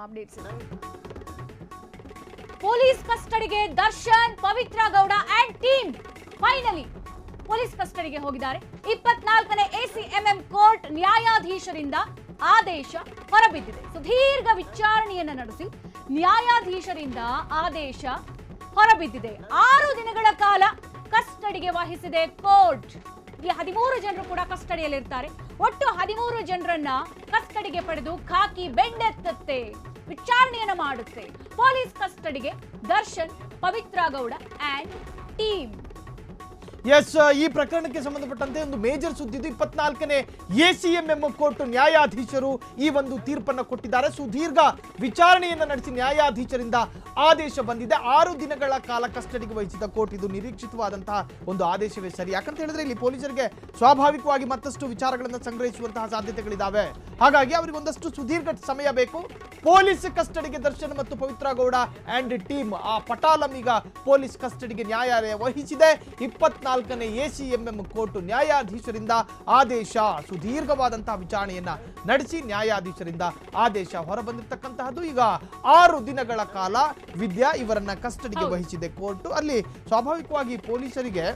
Updates ಇದೆ. Police ಕಸ್ಟಡಿಗೆ Darshan, Pavithra Gowda and team finally police ಕಸ್ಟಡಿಗೆ ಹೋಗಿದ್ದಾರೆ. 24ನೇ ಎಸಿಎಂಎಂ ಕೋರ್ಟ್ ನ್ಯಾಯಾಧೀಶರಿಂದ ಆದೇಶ ಹೊರಬಿದ್ದಿದೆ. ಸುದೀರ್ಘ ವಿಚಾರಣೆಯನ್ನು ನಡೆಸಿ ನ್ಯಾಯಾಧೀಶರಿಂದ ಆದೇಶ ಹೊರಬಿದ್ದಿದೆ. 6 ದಿನಗಳ ಕಾಲ ಕಸ್ಟಡಿಗೆ ವಹಿಸಿದೆ ಕೋರ್ಟ್. ಈ 13 ಜನರು ಕೂಡ ಕಸ್ಟಡಿಯಲ್ಲಿರ್ತಾರೆ. ಒಟ್ಟು 13 ಜನರನ್ನ ಕಸ್ಟಡಿಗೆ ಪಡೆದು ಖಾಕಿ ಬೆಂಡೆತ್ತುತ್ತೆ, ವಿಚಾರಣೆಯನ್ನ ಮಾಡುತ್ತೆ. ಪೊಲೀಸ್ ಕಸ್ಟಡಿಗೆ Darshan, Pavithra Gowda and team. S, ಈ ಪ್ರಕರಣಕ್ಕೆ ಸಂಬಂಧಪಟ್ಟಂತೆ ಒಂದು ಮೇಜರ್ ಸುದ್ದಿದ್ದು 24ನೇ ಎಸಿಎಂಎಂ ಕೋರ್ಟ್ ನ್ಯಾಯಾಧೀಶರು ಈ ಒಂದು ತೀರ್ಪನ್ನು ಕೊಟ್ಟಿದ್ದಾರೆ. ಸುದೀರ್ಘ ವಿಚಾರಣೆಯನ್ನು ನಡೆಸಿ ನ್ಯಾಯಾಧೀಶರಿಂದ ಆದೇಶ ಬಂದಿದೆ. 6 ದಿನಗಳ ಕಾಲ ಕಸ್ಟಡಿಗೆ ವಹಿಸಿದ ಕೋರ್ಟ್. ಇದು ನಿರೀಕ್ಷಿತವಾದಂತಹ ಒಂದು ಆದೇಶವೇ ಸರಿ. ಯಾಕಂತ ಹೇಳಿದ್ರೆ ಇಲ್ಲಿ ಪೊಲೀಸರಿಗೆ ಸ್ವಾಭಾವಿಕವಾಗಿ ಮತ್ತಷ್ಟು ವಿಚಾರಗಳನ್ನು ಸಂಗ್ರಹಿಸುವಂತಹ ಸಾಧ್ಯತೆಗಳಿದ್ದಾವೆ. ಹಾಗಾಗಿ ಅವರಿಗೆ ಒಂದಷ್ಟು ಸುದೀರ್ಘ ಸಮಯ ಬೇಕು. ಪೊಲೀಸ್ ಕಸ್ಟಡಿಗೆ ದರ್ಶನ್ ಮತ್ತು ಪವಿತ್ರ ಗೌಡ ಅಂಡ್ ಟೀಮ್ ಆ ಪಟಾಲಂ ಈಗ ಪೊಲೀಸ್ ಕಸ್ಟಡಿಗೆ ನ್ಯಾಯಾಲಯ ವಹಿಸಿದೆ. 24ನೇ ಎಸಿಎಂಎಂ ಕೋರ್ಟ್ ನ್ಯಾಯಾಧೀಶರಿಂದ ಆದೇಶ, ಸುದೀರ್ಘವಾದಂತಹ ವಿಚಾರಣೆಯನ್ನ ನಡೆಸಿ ನ್ಯಾಯಾಧೀಶರಿಂದ ಆದೇಶ ಹೊರಬಂದಿರತಕ್ಕಂತಹದ್ದು. ಈಗ 6 ದಿನಗಳ ಕಾಲ ವಿದ್ಯಾ ಇವರನ್ನ ಕಸ್ಟಡಿಗೆ ವಹಿಸಿದೆ ಕೋರ್ಟ್. ಅಲ್ಲಿ ಸ್ವಾಭಾವಿಕವಾಗಿ ಪೊಲೀಸರಿಗೆ,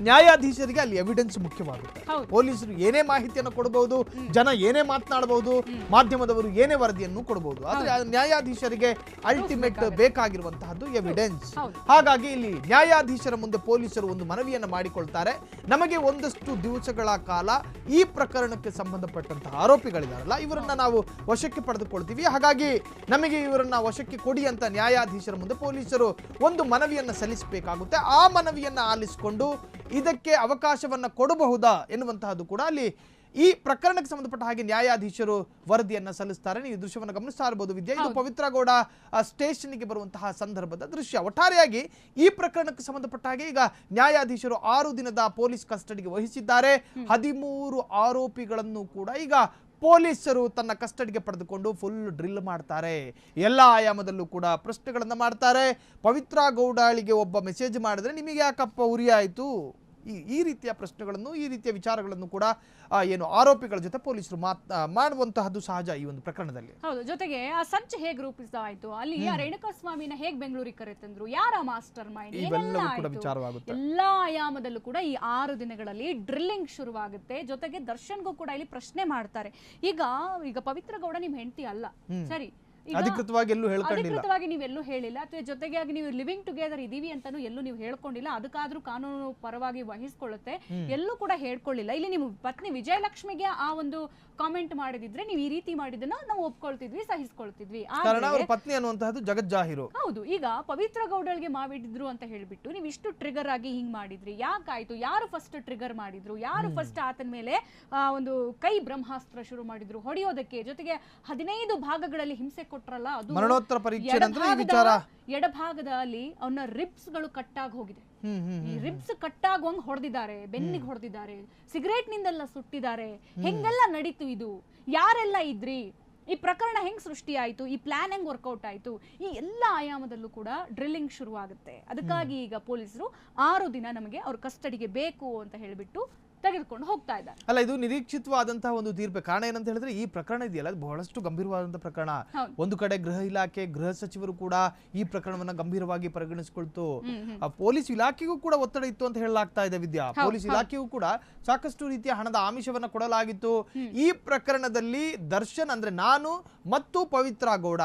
ನ್ಯಾಯಾಧೀಶರಿಗೆ ಅಲ್ಲಿ ಎವಿಡೆನ್ಸ್ ಮುಖ್ಯವಾಗುತ್ತೆ. ಪೊಲೀಸರು ಏನೇ ಮಾಹಿತಿಯನ್ನು ಕೊಡಬಹುದು, ಜನ ಏನೇ ಮಾತನಾಡಬಹುದು, ಮಾಧ್ಯಮದವರು ಏನೇ ವರದಿಯನ್ನು ಕೊಡಬಹುದು. ಆದ್ರೆ ನ್ಯಾಯಾಧೀಶರಿಗೆ ಅಲ್ಟಿಮೇಟ್ ಬೇಕಾಗಿರುವಂತಹದ್ದು ಎವಿಡೆನ್ಸ್. ಹಾಗಾಗಿ ಇಲ್ಲಿ ನ್ಯಾಯಾಧೀಶರ ಮುಂದೆ ಪೊಲೀಸರು ಒಂದು ಮನವಿಯನ್ನು ಮಾಡಿಕೊಳ್ತಾರೆ. ನಮಗೆ ಒಂದಷ್ಟು ದಿವಸಗಳ ಕಾಲ ಈ ಪ್ರಕರಣಕ್ಕೆ ಸಂಬಂಧಪಟ್ಟಂತಹ ಆರೋಪಿಗಳಿದಾರಲ್ಲ, ಇವರನ್ನ ನಾವು ವಶಕ್ಕೆ ಪಡೆದುಕೊಳ್ತೀವಿ. ಹಾಗಾಗಿ ನಮಗೆ ಇವರನ್ನ ವಶಕ್ಕೆ ಕೊಡಿ ಅಂತ ನ್ಯಾಯಾಧೀಶರ ಮುಂದೆ ಪೊಲೀಸರು ಒಂದು ಮನವಿಯನ್ನ ಸಲ್ಲಿಸಬೇಕಾಗುತ್ತೆ. ಆ ಮನವಿಯನ್ನ ಆಲಿಸಿಕೊಂಡು ಇದಕ್ಕೆ ಅವಕಾಶವನ್ನ ಕೊಡಬಹುದಾ ಎನ್ನುವಂತಹದ್ದು ಕೂಡ ಅಲ್ಲಿ ಈ ಪ್ರಕರಣಕ್ಕೆ ಸಂಬಂಧಪಟ್ಟ ಹಾಗೆ ನ್ಯಾಯಾಧೀಶರು ವರದಿಯನ್ನ ಸಲ್ಲಿಸ್ತಾರೆ. ನೀವು ದೃಶ್ಯವನ್ನು ಗಮನಿಸ್ತಾ ಇರಬಹುದು ವಿದ್ಯಾ. ಇದು ಪವಿತ್ರ ಗೌಡ ಸ್ಟೇಷನ್ಗೆ ಬರುವಂತಹ ಸಂದರ್ಭದ ದೃಶ್ಯ. ಒಟ್ಟಾರೆಯಾಗಿ ಈ ಪ್ರಕರಣಕ್ಕೆ ಸಂಬಂಧಪಟ್ಟ ಹಾಗೆ ಈಗ ನ್ಯಾಯಾಧೀಶರು 6 ದಿನದ ಪೊಲೀಸ್ ಕಸ್ಟಡಿಗೆ ವಹಿಸಿದ್ದಾರೆ. 13 ಆರೋಪಿಗಳನ್ನು ಕೂಡ ಈಗ ಪೊಲೀಸರು ತನ್ನ ಕಸ್ಟಡಿಗೆ ಪಡೆದುಕೊಂಡು ಫುಲ್ ಡ್ರಿಲ್ ಮಾಡ್ತಾರೆ. ಎಲ್ಲ ಆಯಾಮದಲ್ಲೂ ಕೂಡ ಪ್ರಶ್ನೆಗಳನ್ನು ಮಾಡ್ತಾರೆ. ಪವಿತ್ರ ಗೌಡಳಿಗೆ ಒಬ್ಬ ಮೆಸೇಜ್ ಮಾಡಿದ್ರೆ ನಿಮಗೆ ಯಾಕಪ್ಪ ಉರಿ ಆಯಿತು, ಈ ರೀತಿಯ ಪ್ರಶ್ನೆಗಳನ್ನು, ಈ ರೀತಿಯ ವಿಚಾರಗಳನ್ನು ಕೂಡ ಏನು ಆರೋಪಿಗಳ ಜೊತೆ ಪೊಲೀಸರು ಮಾಡುವಂತಹದ್ದು ಸಹಜ ಈ ಒಂದು ಪ್ರಕರಣದಲ್ಲಿ. ಹೌದು. ಜೊತೆಗೆ ಆ ಸಂಚು ಹೇಗೆ ರೂಪಿಸಲಾಯಿತು, ಅಲ್ಲಿ ರೇಣುಕಾ ಸ್ವಾಮಿನ ಹೇಗೆ ಬೆಂಗಳೂರಿಗೆ ಕರೆತಂದ್ರು, ಯಾರ ಮಾಸ್ಟರ್ ಮೈಂಡ್, ಇವೆಲ್ಲವೂ ಕೂಡ ವಿಚಾರವಾಗುತ್ತೆ. ಎಲ್ಲಾ ಆಯಾಮದಲ್ಲೂ ಕೂಡ ಈ 6 ದಿನಗಳಲ್ಲಿ ಡ್ರಿಲ್ಲಿಂಗ್ ಶುರುವಾಗುತ್ತೆ. ಜೊತೆಗೆ ದರ್ಶನ್ಗೂ ಕೂಡ ಇಲ್ಲಿ ಪ್ರಶ್ನೆ ಮಾಡ್ತಾರೆ. ಈಗ ಪವಿತ್ರ ಗೌಡ ನಿಮ್ ಹೆಂಡತಿ ಅಲ್ಲ, ಸರಿ, ಅಧಿಕೃತವಾಗಿ ನೀವೆಲ್ಲೂ ಹೇಳಿಲ್ಲ, ಅಥವಾ ಜೊತೆಗೆ ನೀವು ಲಿವಿಂಗ್ ಟುಗೆದರ್ ಇದೀವಿ ಅಂತಾನು ಎಲ್ಲೂ ನೀವು ಹೇಳ್ಕೊಂಡಿಲ್ಲ. ಅದಕ್ಕಾದ್ರೂ ಕಾನೂನು ಪರವಾಗಿ ವಹಿಸ್ಕೊಳ್ಳುತ್ತೆ, ಎಲ್ಲೂ ಕೂಡ ಹೇಳ್ಕೊಳ್ಳಿಲ್ಲ. ಇಲ್ಲಿ ನಿಮ್ಮ ಪತ್ನಿ ವಿಜಯಲಕ್ಷ್ಮಿಗೆ ಆ ಒಂದು ಕಾಮೆಂಟ್ ಮಾಡಿದಿದ್ರೆ ನೀವು ಈ ರೀತಿ ಮಾಡಿದನ್ನ ನಾವು ಒಪ್ಕೊಳ್ತಿದ್ವಿ, ಸಹಿಸ್ಕೊಳ್ತಿದ್ವಿ. ಪತ್ನಿ ಅನ್ನುವಂತಹದ್ದು ಜಗಜ್ಜಾಹಿರು. ಹೌದು. ಈಗ ಪವಿತ್ರ ಗೌಡಳಿಗೆ ಮಾಡಿದ್ರು ಅಂತ ಹೇಳ್ಬಿಟ್ಟು ನೀವು ಇಷ್ಟು ಟ್ರಿಗರ್ ಆಗಿ ಹಿಂಗ್ ಮಾಡಿದ್ರಿ, ಯಾಕಾಯ್ತು, ಯಾರು ಫಸ್ಟ್ ಟ್ರಿಗರ್ ಮಾಡಿದ್ರು, ಯಾರು ಫಸ್ಟ್ ಆತನ ಮೇಲೆ ಒಂದು ಕೈ ಬ್ರಹ್ಮಾಸ್ತ್ರ ಶುರು ಮಾಡಿದ್ರು ಹೊಡೆಯೋದಕ್ಕೆ, ಜೊತೆಗೆ 15 ಭಾಗಗಳಲ್ಲಿ ಹಿಂಸೆ ಕೊಟ್ರಲ್ಲ, ಅದು ಮರಣೋತ್ತರ ಪರೀಕ್ಷೆ ನಂತರ ಈ ವಿಚಾರ ಎಡಭಾಗದಲ್ಲಿ ಅವನ ರಿಬ್ಸ್ ಗಳು ಕಟ್ಟಾಗಿ ಹೋಗಿದೆ. ಈ ರಿಬ್ಸ್ ಕಟ್ಟಾಗುವಂಗ್ ಹೊಡೆದಿದ್ದಾರೆ, ಬೆನ್ನಿಗೆ ಹೊಡೆದಿದ್ದಾರೆ, ಸಿಗರೇಟ್ ನಿಂದೆಲ್ಲ ಸುಟ್ಟಿದ್ದಾರೆ. ಹೆಂಗೆಲ್ಲ ನಡೀತು ಇದು, ಯಾರೆಲ್ಲ ಇದ್ರಿ, ಈ ಪ್ರಕರಣ ಹೆಂಗ್ ಸೃಷ್ಟಿ ಆಯ್ತು, ಈ ಪ್ಲಾನ್ ಹೆಂಗ್ ವರ್ಕೌಟ್ ಆಯ್ತು, ಈ ಎಲ್ಲ ಆಯಾಮದಲ್ಲೂ ಕೂಡ ಡ್ರಿಲ್ಲಿಂಗ್ ಶುರುವಾಗುತ್ತೆ. ಅದಕ್ಕಾಗಿ ಈಗ ಪೊಲೀಸರು 6 ದಿನ ನಮಗೆ ಅವ್ರ ಕಸ್ಟಡಿಗೆ ಬೇಕು ಅಂತ ಹೇಳಿಬಿಟ್ಟು ತೆಗೆದುಕೊಂಡು ಹೋಗ್ತಾ ಇದ್ದಾರೆ. ಅಲ್ಲ, ಇದು ನಿರೀಕ್ಷಿತವಾದಂತಹ ಒಂದು ತೀರ್ಪು. ಕಾರಣ ಏನಂತ ಹೇಳಿದ್ರೆ ಈ ಪ್ರಕರಣ ಇದೆಯಲ್ಲ, ಬಹಳಷ್ಟು ಗಂಭೀರವಾದಂತಹ ಪ್ರಕರಣ. ಒಂದು ಕಡೆ ಗೃಹ ಇಲಾಖೆ, ಗೃಹ ಸಚಿವರು ಕೂಡ ಈ ಪ್ರಕರಣವನ್ನ ಗಂಭೀರವಾಗಿ ಪರಿಗಣಿಸಿಕೊಳ್ತು. ಪೊಲೀಸ್ ಇಲಾಖೆಗೂ ಕೂಡ ಒತ್ತಡ ಇತ್ತು ಅಂತ ಹೇಳಲಾಗ್ತಾ ಇದೆ ವಿದ್ಯಾ. ಪೊಲೀಸ್ ಇಲಾಖೆಗೂ ಕೂಡ ಸಾಕಷ್ಟು ರೀತಿಯ ಹಣದ ಆಮಿಷವನ್ನ ಕೊಡಲಾಗಿತ್ತು. ಈ ಪ್ರಕರಣದಲ್ಲಿ ದರ್ಶನ್ ಅಂದ್ರೆ ನಾನು ಮತ್ತು ಪವಿತ್ರ ಗೌಡ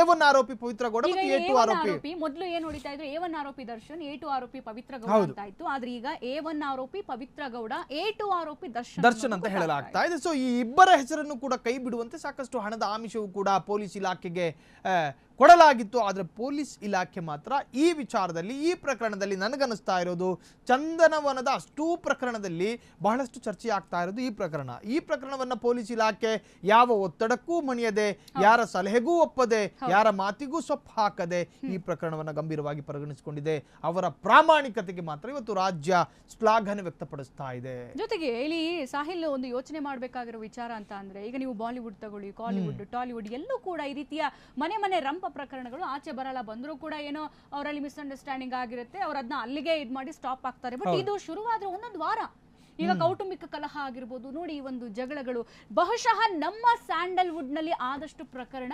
A1 ಆರೋಪಿ ಪವಿತ್ರ ಗೌಡ ಮತ್ತು A2 ಆರೋಪಿ. ಮೊದಲು ಏನ್ ಹೊಡಿತಾ ಇದ್ರು, A1 ಆರೋಪಿ ದರ್ಶನ್, A2 ಆರೋಪಿ ಪವಿತ್ರ ಗೌಡ ಅಂತ ಆಯ್ತು. ಆದ್ರೆ ಈಗ A1 ಆರೋಪಿ ಪವಿತ್ರ ಗೌಡ, A2 ಆರೋಪಿ ದರ್ಶನ್ ಅಂತ ಹೇಳಲಾಗ್ತಾ ಇದೆ. ಸೊ ಈ ಇಬ್ಬರ ಹೆಸರನ್ನು ಕೂಡ ಕೈ ಬಿಡುವಂತೆ ಸಾಕಷ್ಟು ಹಣದ ಆಮಿಷವು ಕೂಡ ಪೊಲೀಸ್ ಇಲಾಖೆಗೆ ಕೊಡಲಾಗಿತ್ತು. ಆದರೆ ಪೊಲೀಸ್ ಇಲಾಖೆ ಮಾತ್ರ ಈ ವಿಚಾರದಲ್ಲಿ, ಈ ಪ್ರಕರಣದಲ್ಲಿ ನನಗನ್ನಿಸ್ತಾ ಇರೋದು, ಚಂದನವನದ ಅಷ್ಟೂ ಪ್ರಕರಣದಲ್ಲಿ ಬಹಳಷ್ಟು ಚರ್ಚೆ ಆಗ್ತಾ ಇರೋದು ಈ ಪ್ರಕರಣವನ್ನ ಪೊಲೀಸ್ ಇಲಾಖೆ ಯಾವ ಒತ್ತಡಕ್ಕೂ ಮಣಿಯದೆ, ಯಾರ ಸಲಹೆಗೂ ಒಪ್ಪದೆ, ಯಾರ ಮಾತಿಗೂ ಸೊಪ್ಪು ಹಾಕದೆ ಈ ಪ್ರಕರಣವನ್ನ ಗಂಭೀರವಾಗಿ ಪರಿಗಣಿಸಿಕೊಂಡಿದೆ. ಅವರ ಪ್ರಾಮಾಣಿಕತೆಗೆ ಮಾತ್ರ ಇವತ್ತು ರಾಜ್ಯ ಶ್ಲಾಘನೆ ವ್ಯಕ್ತಪಡಿಸ್ತಾ ಇದೆ. ಜೊತೆಗೆ ಇಲ್ಲಿ ಸಾಹಿಲ್ ಒಂದು ಯೋಚನೆ ಮಾಡಬೇಕಾಗಿರೋ ವಿಚಾರ ಅಂತ ಅಂದ್ರೆ, ಈಗ ನೀವು ಬಾಲಿವುಡ್ ತಗೊಳ್ಳಿ, ಕಾಲಿವುಡ್, ಟಾಲಿವುಡ್, ಎಲ್ಲೂ ಕೂಡ ಈ ರೀತಿಯ ಮನೆ ರಂಪ ಪ್ರಕರಣಗಳು ಆಚೆ ಬರಲ್ಲ. ಬಂದರೂ ಕೂಡ ಏನೋ ಅವರಲ್ಲಿ ಮಿಸ್ಅಂಡರ್ಸ್ಟ್ಯಾಂಡಿಂಗ್ ಆಗಿರುತ್ತೆ, ಅವ್ರು ಅದನ್ನ ಅಲ್ಲಿಗೆ ಇದು ಮಾಡಿ ಸ್ಟಾಪ್ ಆಗ್ತಾರೆ. ಬಟ್ ಇದು ಶುರುವಾದ್ರೆ ಒಂದೊಂದು ವಾರ, ಈಗ ಕೌಟುಂಬಿಕ ಕಲಹ ಆಗಿರ್ಬೋದು ನೋಡಿ, ಈ ಒಂದು ಜಗಳಗಳು ಬಹುಶಃ ನಮ್ಮ ಸ್ಯಾಂಡಲ್ವುಡ್ ನಲ್ಲಿ ಆದಷ್ಟು ಪ್ರಕರಣ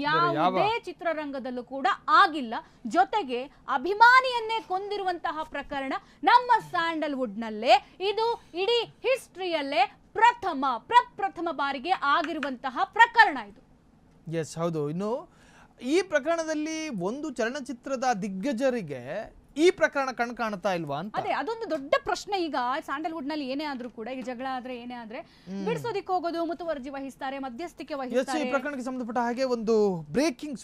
ಯಾವುದೇ ಚಿತ್ರರಂಗದಲ್ಲೂ ಕೂಡ ಆಗಿಲ್ಲ. ಜೊತೆಗೆ ಅಭಿಮಾನಿಯನ್ನೇ ಕೊಂದಿರುವಂತಹ ಪ್ರಕರಣ ನಮ್ಮ ಸ್ಯಾಂಡಲ್ವುಡ್ ನಲ್ಲೇ, ಇದು ಇಡೀ ಹಿಸ್ಟ್ರಿಯಲ್ಲೇ ಪ್ರಪ್ರಥಮ ಬಾರಿಗೆ ಆಗಿರುವಂತಹ ಪ್ರಕರಣ ಇದು. ಎಸ್, ಹೌದು. ಇನ್ನು ಈ ಪ್ರಕರಣದಲ್ಲಿ ಒಂದು ಚಲನಚಿತ್ರದ ದಿಗ್ಗಜರಿಗೆ ಈ ಪ್ರಕರಣ ಕಣ್ ಕಾಣ್ತಾ ಇಲ್ವಾ ಅಂತ, ಅದೇ ಅದೊಂದು ದೊಡ್ಡ ಪ್ರಶ್ನೆ. ಈಗ ಸ್ಯಾಂಡಲ್ವುಡ್ ನಲ್ಲಿ ಏನೇ ಆದ್ರೂ ಕೂಡ, ಈಗ ಜಗಳ ಆದ್ರೆ ಏನೇ ಆದ್ರೆ ಬಿಡಿಸೋದಿಕ್ ಹೋಗೋದು, ಮುತುವರ್ಜಿ ವಹಿಸ್ತಾರೆ, ಮಧ್ಯಸ್ಥಿಕೆ ವಹಿಸ್ತಾರೆ. ಈ ಪ್ರಕರಣಕ್ಕೆ ಸಂಬಂಧಪಟ್ಟ ಹಾಗೆ ಒಂದು ಬ್ರೇಕಿಂಗ್